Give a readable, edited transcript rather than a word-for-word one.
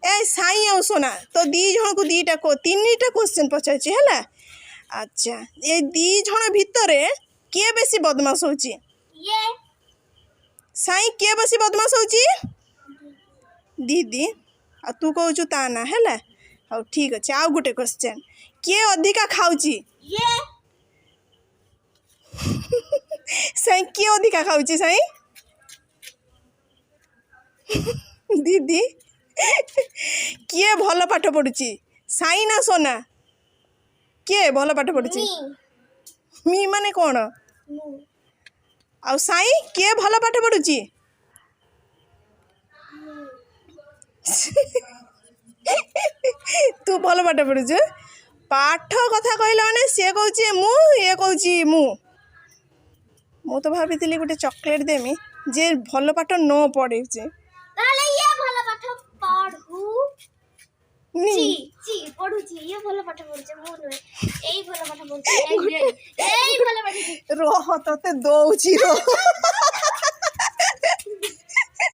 ए साई आ सोना तो दी जन को दीटा को तीनटा क्वेश्चन पचारछि हैला। अच्छा ए दी जन भितरे किए बेसी बदमाश होची? ये साई किए बेसी बदमाश होची? दीदी आ तू कहू ता ना हैला। हौ ठीक अच्छे आउ गोटे क्वेश्चन किए अधिका खाऊची? ये साई किए अधिका खाऊची साई? दीदी किए भल पाठ पढ़ुची साई ना सोना? किए भल पाठ पढ़ुची? मी माने कौन? आउ साई किए भल पाठ पढ़ुची? तू भल पाठ पढ़ुଛୁ पाठ कथा कहला माने से कहूची मु ये कहूची मु तो भाभी गोटे चॉकलेट देमी जे भल पाठ न पढ़े ताले ये भल पाठ पढ़ू ची पढ़ुची ये भल पाठ पढ़ुचे मु नुहे एई भल पाठ पढ़ुचे एई भल पाठ रोह तते दौची रो